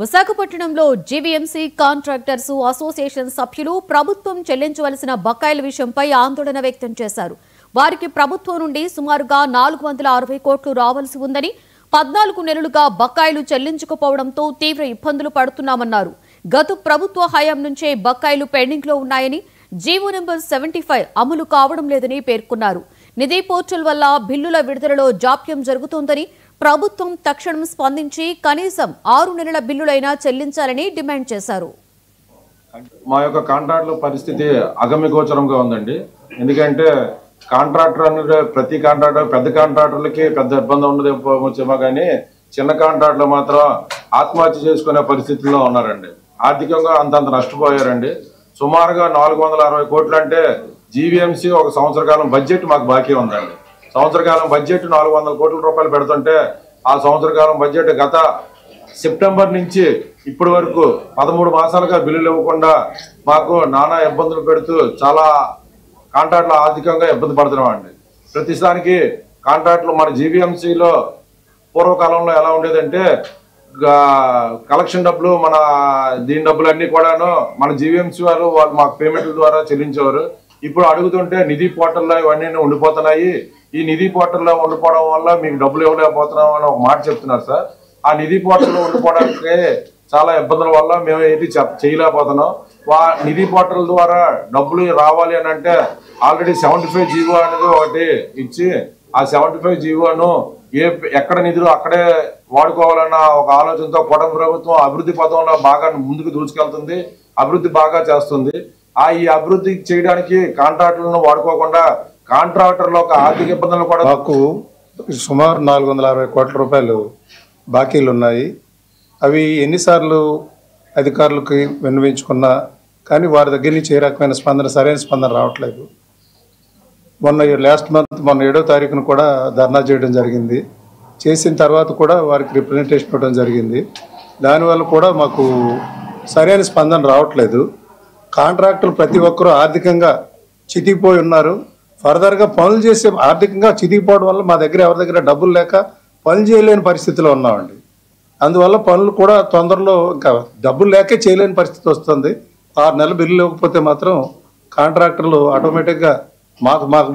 విశాఖపట్నంలో GVMC contractors association సభ్యులు ప్రభుత్వం చెల్లించవలసిన బకాయిల విషయంపై ఆందోళన వ్యక్తం చేశారు. వారికి ప్రభుత్వం నుండి సుమారుగా 460 కోట్లు రావాల్సి ఉందని, 14 నెలలుగా బకాయిలు చెల్లించకపోవడంతో తీవ్ర ఇబ్బందులు పడుతున్నామన్నారు. గత ప్రభుత్వ హయాం నుంచే బకాయిలు పెండింగ్ లో ఉన్నాయని, జీవో నెంబర్ 75 అమలు కావడం లేదని పేర్కొన్నారు. నిధి పోర్టల్ వల్ల బిల్లుల విడుదలలో జాప్యం జరుగుతోందని, ప్రభుత్వం తక్షణం స్పందించి కనీసం 6 నెలల బిల్లులైనా చెల్లించాలని డిమాండ్ చేశారు. మా యొక్క కాంట్రాక్టుల పరిస్థితి అగమ్యగోచరంగా ఉందండి. ఎందుకంటే కాంట్రాక్టర్ అనేది ప్రతి కాంట్రాక్టర్ పెద్ద కాంట్రాక్టర్లకి పెద్ద ఇబ్బంది ఉండదేమో కానీ చిన్న కాంట్రాక్టర్లు మాత్రం ఆత్మహత్య చేసుకునే పరిస్థితుల్లో ఉన్నారండి. ఆర్థికంగా అంతంత నష్టపోయారండి. సుమారుగా 460 కోట్లు అంటే జీవీఎంసీ ఒక సంవత్సర కాలం బడ్జెట్ మాకు బాకీ ఉందండి. సంవత్సర కాలం బడ్జెట్ 400 కోట్ల రూపాయలు పెడుతుంటే ఆ సంవత్సర కాలం బడ్జెట్ గత సెప్టెంబర్ నుంచి ఇప్పటి వరకు 13 మాసాలుగా బిల్లులు ఇవ్వకుండా మాకు నానా ఇబ్బందులు పెడుతూ చాలా కాంట్రాక్టులు ఆర్థికంగా ఇబ్బంది పడుతున్నామండి. ప్రతిసారికి కాంట్రాక్టులు మన జీవీఎంసీలో పూర్వకాలంలో ఎలా ఉండేదంటే కలెక్షన్ డబ్బులు మన దీని డబ్బులు అన్నీ కూడాను మన జీవీఎంసీ వాళ్ళు మాకు పేమెంట్ల ద్వారా చెల్లించేవారు. ఇప్పుడు అడుగుతుంటే నిధి పోర్టల్లో ఇవన్నీ ఉండిపోతున్నాయి, ఈ నిధి పోర్టల్లో ఉండిపోవడం వల్ల మీకు డబ్బులు ఇవ్వలేకపోతున్నాం అని ఒక మాట చెప్తున్నారు సార్. ఆ నిధి పోర్టల్లో ఉండిపోవడానికి చాలా ఇబ్బందుల వల్ల మేము ఏది చేయలేకపోతున్నాం. నిధి పోర్టల్ ద్వారా డబ్బులు రావాలి అని అంటే ఆల్రెడీ 75 జీవో అనేది ఒకటి ఇచ్చి ఆ 75 జీవోను ఎక్కడ నిధులు అక్కడే వాడుకోవాలన్న ఒక ఆలోచనతో కూటమి ప్రభుత్వం అభివృద్ధి పథంలో బాగా ముందుకు దూసుకెళ్తుంది, అభివృద్ధి బాగా చేస్తుంది. ఈ అభివృద్ధి చేయడానికి కాంట్రాక్టర్లను వాడుకోకుండా కాంట్రాక్టర్ల యొక్క ఆర్థిక ఇబ్బందులు కూడా మాకు సుమారు 460 కోట్ల రూపాయలు బాకీలు ఉన్నాయి. అవి ఎన్నిసార్లు అధికారులకి విన్నవించుకున్నా కానీ వారి దగ్గర నుంచి ఏ రకమైన సరైన స్పందన రావట్లేదు. లాస్ట్ మంత్ మొన్న 7వ తారీఖున కూడా ధర్నా చేయడం జరిగింది. చేసిన తర్వాత కూడా వారికి రిప్రజెంటేషన్ ఇవ్వడం జరిగింది. దానివల్ల కూడా మాకు సరైన స్పందన రావట్లేదు. కాంట్రాక్టులు ప్రతి ఒక్కరూ ఆర్థికంగా చితికిపోయి ఉన్నారు. ఫర్దర్గా పనులు చేసే ఆర్థికంగా చితికిపోవడం వల్ల మా దగ్గర ఎవరి దగ్గర డబ్బులు లేక పనులు చేయలేని పరిస్థితిలో ఉన్నామండి. అందువల్ల పనులు కూడా తొందరలో ఇంకా డబ్బులు లేకే చేయలేని పరిస్థితి వస్తుంది. 6 నెలలు బిల్లు ఇవ్వకపోతే మాత్రం కాంట్రాక్టర్లు ఆటోమేటిక్గా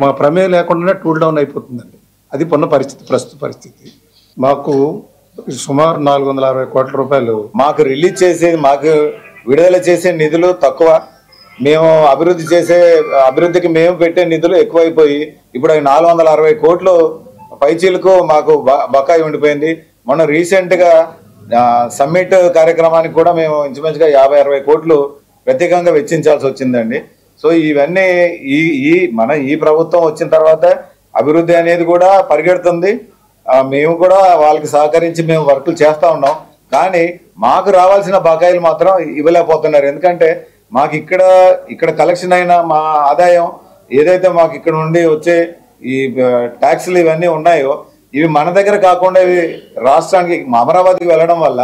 మా ప్రమేయం లేకుండానే టూల్ డౌన్ అయిపోతుందండి. అది ప్రస్తుత పరిస్థితి. మాకు సుమారు 460 కోట్ల రూపాయలు మాకు రిలీజ్ చేసేది, మాకు విడుదల చేసే నిధులు తక్కువ. మేము అభివృద్ధికి మేము పెట్టే నిధులు ఎక్కువైపోయి ఇప్పుడు 460 కోట్లు పైచీలకు మాకు బకాయి ఉండిపోయింది. మొన్న రీసెంట్గా సమ్మిట్ కార్యక్రమానికి కూడా మేము ఇంచుమించుగా 50-60 కోట్లు ప్రత్యేకంగా వెచ్చించాల్సి వచ్చిందండి. సో ఇవన్నీ ఈ ప్రభుత్వం వచ్చిన తర్వాత అభివృద్ధి అనేది కూడా పరిగెడుతుంది. మేము కూడా వాళ్ళకి సహకరించి మేము వర్కులు చేస్తూ ఉన్నాం. కానీ మాకు రావాల్సిన బకాయిలు మాత్రం ఇవ్వలేకపోతున్నారు. ఎందుకంటే మాకు ఇక్కడ కలెక్షన్ అయిన మా ఆదాయం ఏదైతే మాకు ఇక్కడ నుండి వచ్చే ఈ ట్యాక్స్లు ఇవన్నీ ఉన్నాయో ఇవి మన దగ్గర కాకుండా ఇవి రాష్ట్రానికి అమరావతికి వెళ్ళడం వల్ల